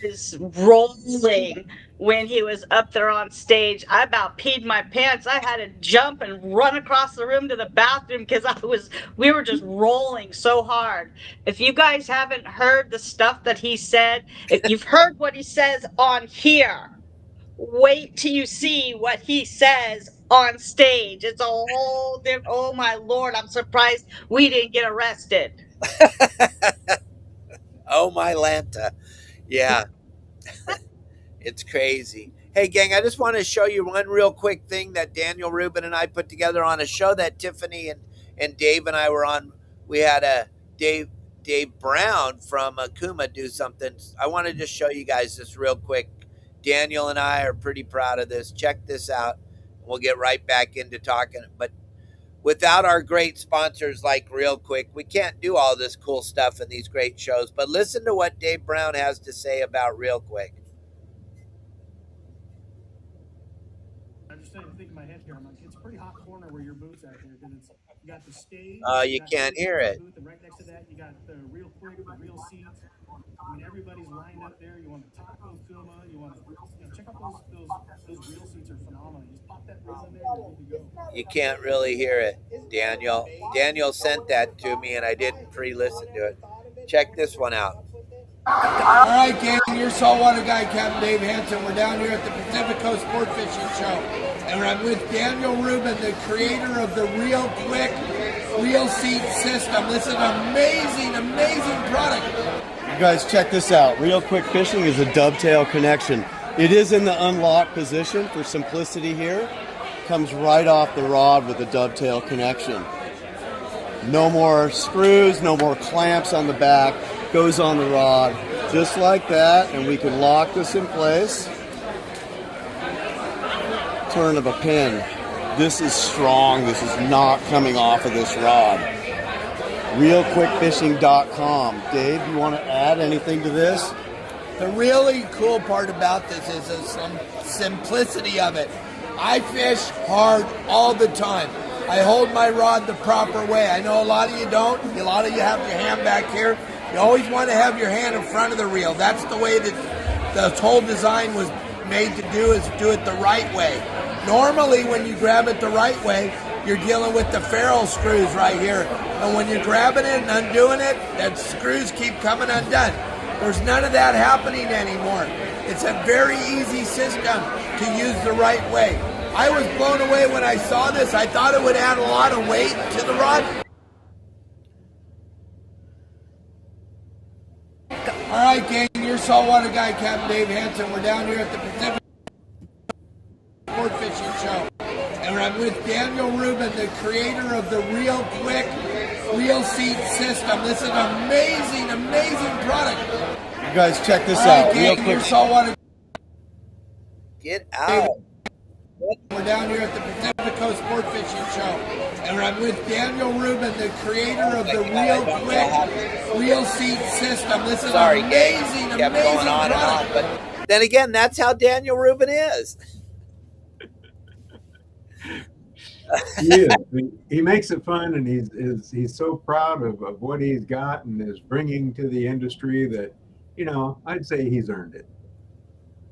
Is rolling when he was up there on stage. I about peed my pants. I had to jump and run across the room to the bathroom because we were just rolling so hard. If you guys haven't heard the stuff that he said, if you've heard what he says on here, wait till you see what he says on stage. It's a whole different. Oh my Lord, I'm surprised we didn't get arrested.
Oh my Lanta. Yeah. It's crazy. Hey gang, I just want to show you one real quick thing that Daniel Rubin and I put together on a show that Tiffany and Dave and I were on. We had a Dave Brown from Okuma do something. I want to just show you guys this real quick. Daniel and I are pretty proud of this. Check this out. We'll get right back into talking. But without our great sponsors like ReelQuick, we can't do all this cool stuff in these great shows. But listen to what Dave Brown has to say about ReelQuick.
I'm just trying to think in my head here. I'm like, it's a pretty hot corner where your booth's at here because you got the stage.
You can't hear it.
Booth, and right next to that, you got the ReelQuick, the real seats. I mean, everybody's lined up there. You want to talk to Okuma. You want to check out those real seats are phenomenal. You just pop that reel in there and you're good to go.
You can't really hear it, Daniel. Daniel sent that to me, and I didn't pre-listen to it. Check this one out.
All right, gang, your saltwater guide, Captain Dave Hansen. We're down here at the Pacific Coast Sportfishing Show. and I'm with Daniel Rubin, the creator of the ReelQuick Reel Seat System. This is an amazing, amazing product.
You guys check this out. ReelQuick Fishing is a dovetail connection. It is in the unlock position for simplicity here. Comes right off the rod with a dovetail connection. No more screws, no more clamps on the back. Goes on the rod just like that, and we can lock this in place. Turn of a pin. This is strong. This is not coming off of this rod. ReelQuickFishing.com. Dave, you want to add anything to this?
The really cool part about this is the simplicity of it. I fish hard all the time. I hold my rod the proper way. I know a lot of you don't. A lot of you have your hand back here. You always want to have your hand in front of the reel. That's the way that the whole design was made to do, is do it the right way. Normally, when you grab it the right way, you're dealing with the ferrule screws right here. And when you're grabbing it and undoing it, that screws keep coming undone. There's none of that happening anymore. It's a very easy system to use the right way. I was blown away when I saw this. I thought it would add a lot of weight to the rod. All right, gang, your saltwater guide, Captain Dave Hansen. We're down here at the Pacific Sportfishing Show. And I'm with Daniel Rubin, the creator of the ReelQuick Reel Seat System. This is an amazing, amazing product.
You guys check this
All right,
out.
gang, your saltwater.
Get out.
We're down here at the Pacific Coast Sportfishing Show, and I'm with Daniel Rubin, the creator of the ReelQuick Reel Seat System. This is an amazing,
kept
amazing
going on
product.
and on, but then again, that's how Daniel Rubin is.
He is. He makes it fun, and he's so proud of what he's got and is bringing to the industry that, I'd say he's earned it.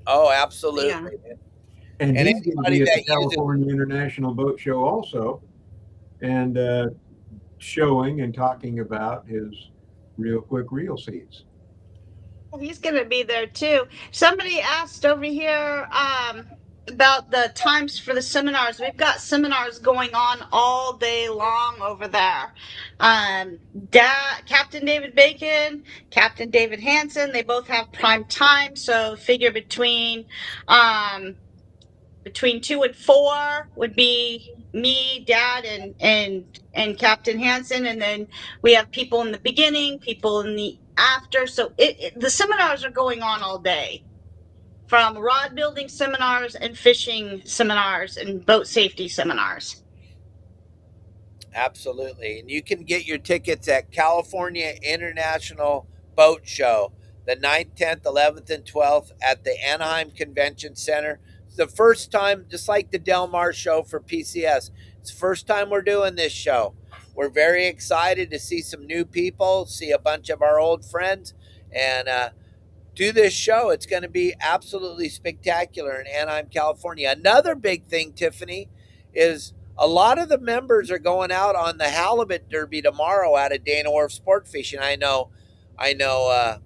Oh, absolutely.
Yeah.
And he's going to be at the
uses-
California International Boat Show also, and showing and talking about his ReelQuick reel seats.
He's going to be there too. Somebody asked over here about the times for the seminars. We've got seminars going on all day long over there. Captain David Bacon, Captain David Hansen, they both have prime time. So figure between 2 and 4 would be me, Dad, and Captain Hansen, and then we have people in the beginning, people in the after. So the seminars are going on all day, from rod building seminars and fishing seminars and boat safety seminars.
Absolutely. And you can get your tickets at California International Boat Show, the 9th, 10th, 11th, and 12th at the Anaheim Convention Center. It's the first time, just like the Del Mar show for PCS, it's the first time we're doing this show. We're very excited to see some new people, see a bunch of our old friends, and do this show. It's going to be absolutely spectacular in Anaheim, California. Another big thing, Tiffany, is a lot of the members are going out on the halibut derby tomorrow out of Dana Wharf Sportfishing. I know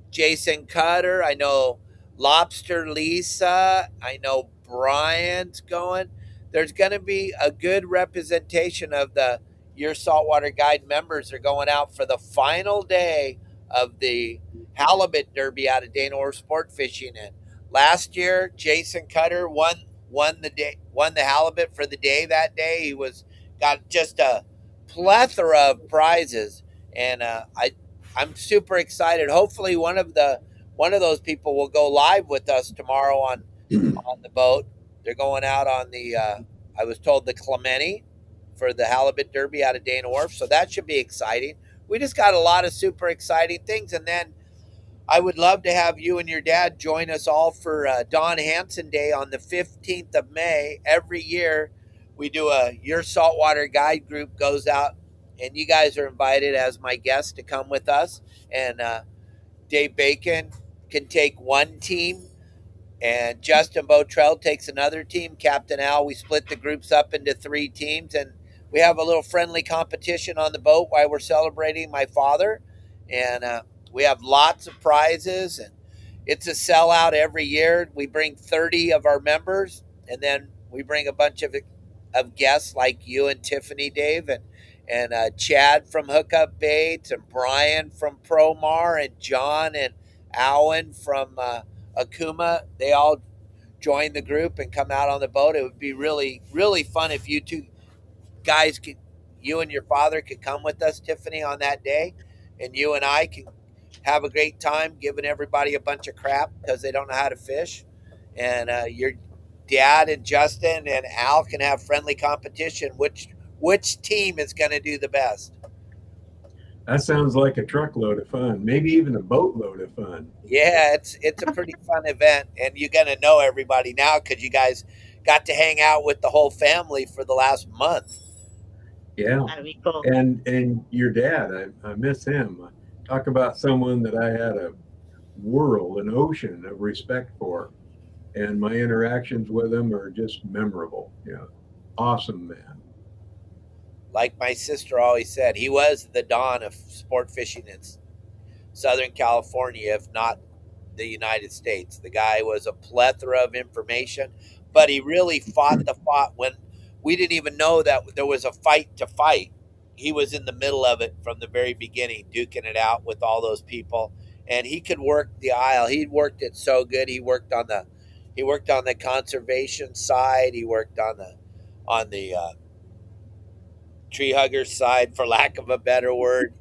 Jason Cutter. I know Lobster Lisa. I know Brian's going. There's going to be a good representation of the Your Saltwater Guide members are going out for the final day of the halibut derby out of Dana Wharf Sportfishing. And last year, Jason Cutter won the halibut for the day that day. He got just a plethora of prizes, and I'm super excited. Hopefully, one of those people will go live with us tomorrow on the boat. They're going out on the I was told the Clemente for the halibut derby out of Dana Wharf, so that should be exciting. We just got a lot of super exciting things, and then I would love to have you and your dad join us all for Don Hansen Day on the 15th of May. Every year we do Your Saltwater Guide group goes out, and you guys are invited as my guests to come with us. And Dave Bacon can take one team, and Justin Bottrell takes another team. Captain Al, we split the groups up into 3 teams, and we have a little friendly competition on the boat while we're celebrating my father. And we have lots of prizes, and it's a sellout every year. We bring 30 of our members, and then We bring a bunch of guests like you and Tiffany, Dave, and Chad from Hookup Baits, and Brian from Promar, and John and Alan from Okuma. They all join the group and come out on the boat. It would be really, really fun if you two guys could, you and your father could come with us, Tiffany, on that day, and you and I can have a great time giving everybody a bunch of crap because they don't know how to fish. And your dad and Justin and Al can have friendly competition. Which team is going to do the best?
That sounds like a truckload of fun, maybe even a boatload of fun.
Yeah, it's a pretty fun event, and you're going to know everybody now because you guys got to hang out with the whole family for the last month.
Yeah,
That'd be cool.
and your dad, I miss him. Talk about someone that I had a an ocean of respect for, and my interactions with him are just memorable. Yeah, awesome man.
Like my sister always said, he was the dawn of sport fishing in Southern California, if not the United States. The guy was a plethora of information, but he really fought the fight when we didn't even know that there was a fight to fight. He was in the middle of it from the very beginning, duking it out with all those people, and he could work the aisle. He worked it so good. He worked on the conservation side. He worked on the tree hugger side, for lack of a better word.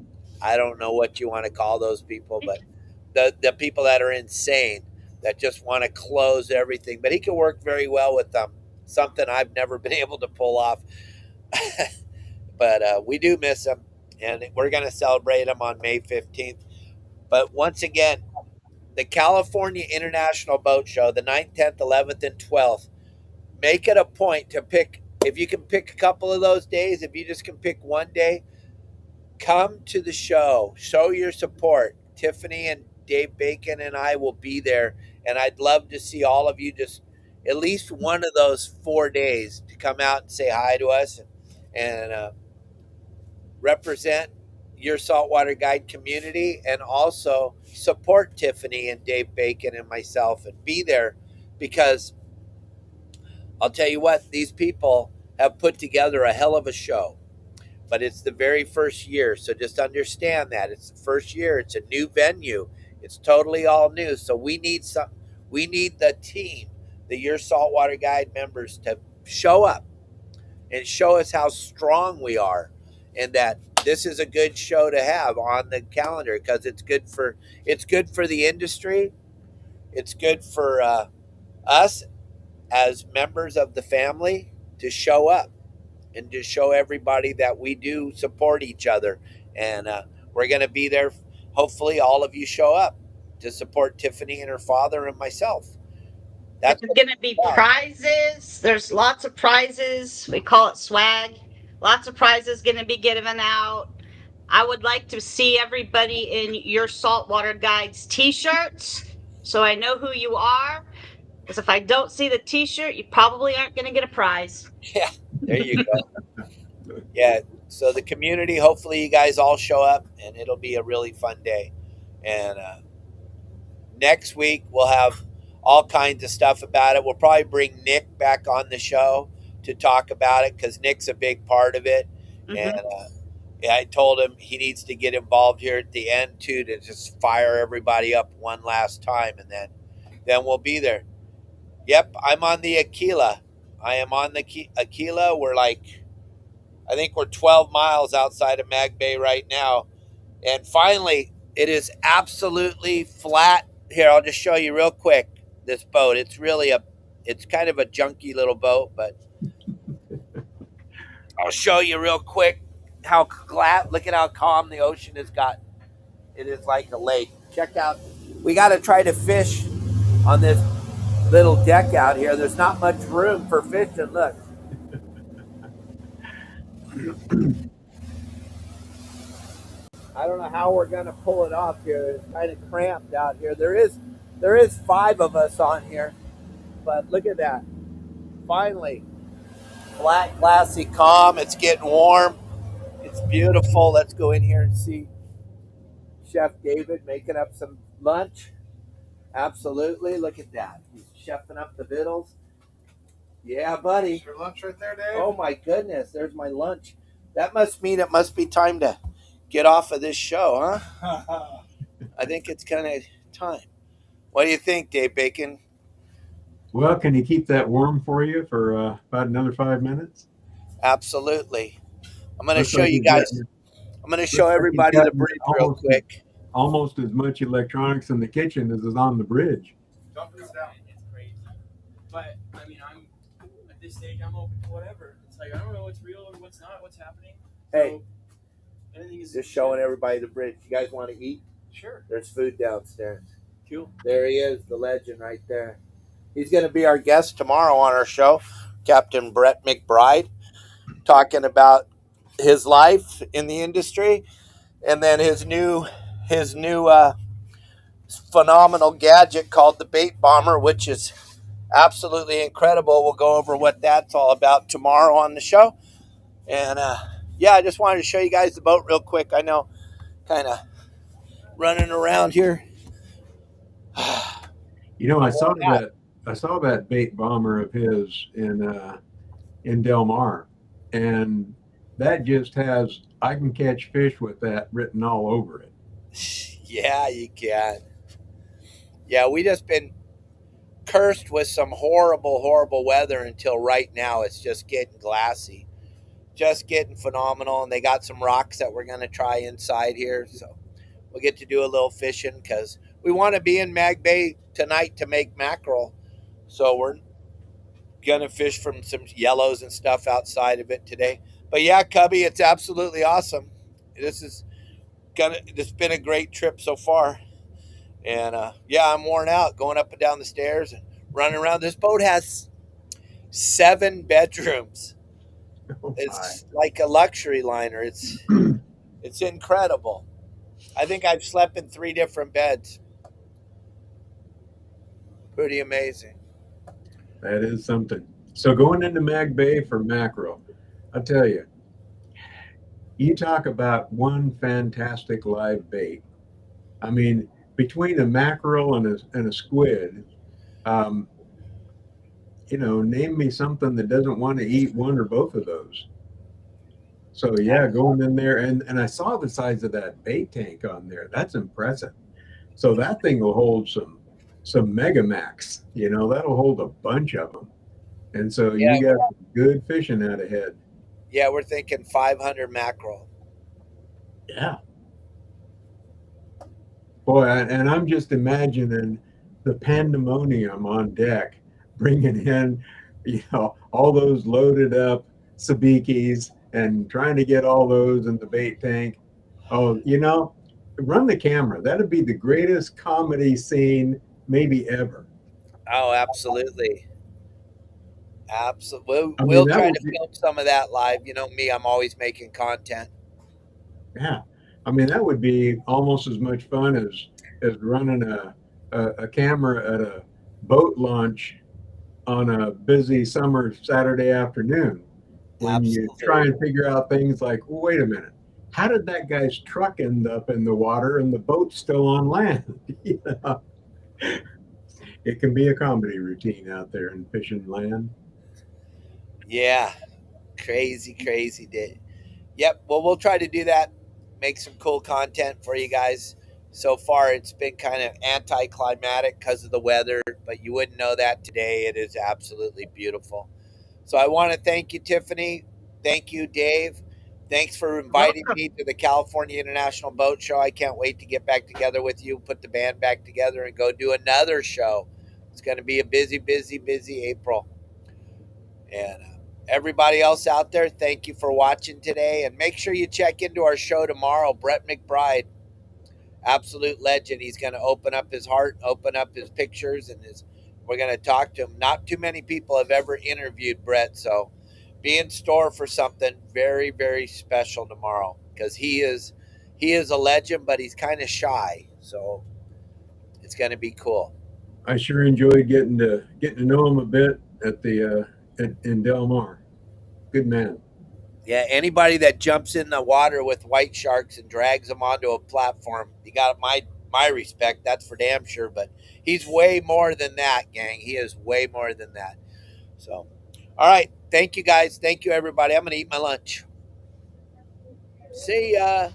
I don't know what you want to call those people, but the people that are insane that just want to close everything. But he can work very well with them. Something I've never been able to pull off. But we do miss him, and we're going to celebrate him on May 15th. But once again, the California International Boat Show, the 9th, 10th, 11th, and 12th, make it a point to pick, if you can pick a couple of those days, if you just can pick one day, come to the show, show your support. Tiffany and Dave Bacon and I will be there, and I'd love to see all of you just at least one of those 4 days to come out and say hi to us and represent your saltwater guide community, and also support Tiffany and Dave Bacon and myself and be there, because I'll tell you what, these people have put together a hell of a show. But it's the very first year, so just understand that it's the first year. It's a new venue. It's totally all new. So we need the team, the Your Saltwater Guide members, to show up and show us how strong we are, and that this is a good show to have on the calendar because it's good for the industry. It's good for us as members of the family to show up and to show everybody that we do support each other. And we're going to be there. Hopefully, all of you show up to support Tiffany and her father and myself.
There's going to be prizes. There's lots of prizes. We call it swag. Lots of prizes going to be given out. I would like to see everybody in Your Saltwater Guides t-shirts, so I know who you are. Because if I don't see the t-shirt, you probably aren't going to get a prize.
Yeah, there you go. Yeah, so the community, hopefully you guys all show up, and it'll be a really fun day. And next week we'll have all kinds of stuff about it. We'll probably bring Nick back on the show to talk about it because Nick's a big part of it. Mm-hmm. And yeah, I told him he needs to get involved here at the end too, to just fire everybody up one last time, and then we'll be there. Yep, I'm on the Aquila. I am on the Aquila. I think we're 12 miles outside of Mag Bay right now. And finally, it is absolutely flat. Here, I'll just show you real quick this boat. It's kind of a junky little boat, but I'll show you real quick how flat. Look at how calm the ocean has got. It is like a lake. Check out. We got to try to fish on this little deck out here. There's not much room for fishing. Look. I don't know how we're going to pull it off here. It's kind of cramped out here. There is 5 of us on here, but look at that. Finally, flat, glassy, calm. It's getting warm. It's beautiful. Let's go in here and see Chef David making up some lunch. Absolutely. Look at that. He's chefing up the victuals. Yeah, buddy.
Your lunch right there, Dave?
Oh my goodness, there's my lunch. That must mean it must be time to get off of this show, huh? I think it's kind of time. What do you think, Dave Bacon?
Well, can you keep that warm for you for about another 5 minutes?
Absolutely. I'm going to
Looks
show
like
you
you've got
guys. I'm going to show
looks like you've
everybody
got
the bridge real quick.
almost as much electronics in the kitchen as is on the bridge.
Dump this down.
It's crazy. But, I mean, I'm at this stage, I'm open to whatever. It's like, I don't know what's real or what's not, what's happening.
Hey,
so, anything is
just showing everybody the bridge. You guys want to eat?
Sure.
There's food downstairs.
Cool.
There he is, the legend right there. He's going to be our guest tomorrow on our show, Captain Brett McBride, talking about his life in the industry and then his new phenomenal gadget called the Bait Bomber, which is absolutely incredible. We'll go over what that's all about tomorrow on the show. And yeah, I just wanted to show you guys the boat real quick. I know, kind of running around here.
You know, I saw that bait bomber of his in Del Mar, and that just has "I can catch fish with that" written all over it.
Yeah, you can. Yeah, we just been cursed with some horrible weather until right now. It's just getting glassy, just getting phenomenal. And they got some rocks that we're going to try inside here. So we'll get to do a little fishing because we want to be in Mag Bay tonight to make mackerel. So we're going to fish from some yellows and stuff outside of it today. But yeah, Cubby, it's absolutely awesome. It's been a great trip so far. And yeah, I'm worn out going up and down the stairs and running around. This boat has 7 bedrooms.
Oh,
It's like a luxury liner. It's incredible. I think I've slept in 3 different beds. Pretty amazing.
that is something. So going into Mag Bay for mackerel, I tell you, you talk about one fantastic live bait. I mean, between a mackerel and a squid, name me something that doesn't want to eat one or both of those. So yeah, going in there, and I saw the size of that bait tank on there. That's impressive. So that thing will hold some Megamax. That'll hold a bunch of them. And so you got some good fishing out ahead.
Yeah, we're thinking 500 mackerel.
Yeah. Boy, and I'm just imagining the pandemonium on deck, bringing in, all those loaded up sabikis and trying to get all those in the bait tank. Oh, run the camera. That'd be the greatest comedy scene maybe ever.
Oh, absolutely. Absolutely.
I mean,
We'll try to film some of that live. You know me, I'm always making content.
Yeah. I mean, that would be almost as much fun as running a camera at a boat launch on a busy summer Saturday afternoon when
Absolutely.
you try and figure out things like, well, wait a minute, how did that guy's truck end up in the water and the boat's still on land? It can be a comedy routine out there in fishing land.
Yeah. Crazy day. Yep. Well, we'll try to do that. Make some cool content for you guys. So far, it's been kind of anticlimactic because of the weather, but you wouldn't know that today. It is absolutely beautiful. So I want to thank you, Tiffany. Thank you, Dave. Thanks for inviting me to the California International Boat Show. I can't wait to get back together with you, put the band back together, and go do another show. It's going to be a busy April. And everybody else out there, thank you for watching today. And make sure you check into our show tomorrow. Brett McBride, absolute legend. He's going to open up his heart, open up his pictures, and we're going to talk to him. Not too many people have ever interviewed Brett, so be in store for something very, very special tomorrow because he is a legend, but he's kind of shy. So it's going to be cool.
I sure enjoyed getting to know him a bit in Del Mar. Good man.
Yeah, anybody that jumps in the water with white sharks and drags them onto a platform, you got my respect. That's for damn sure. But he's way more than that, gang. He is way more than that. So, All right. Thank you, guys. Thank you, everybody. I'm going to eat my lunch. See ya.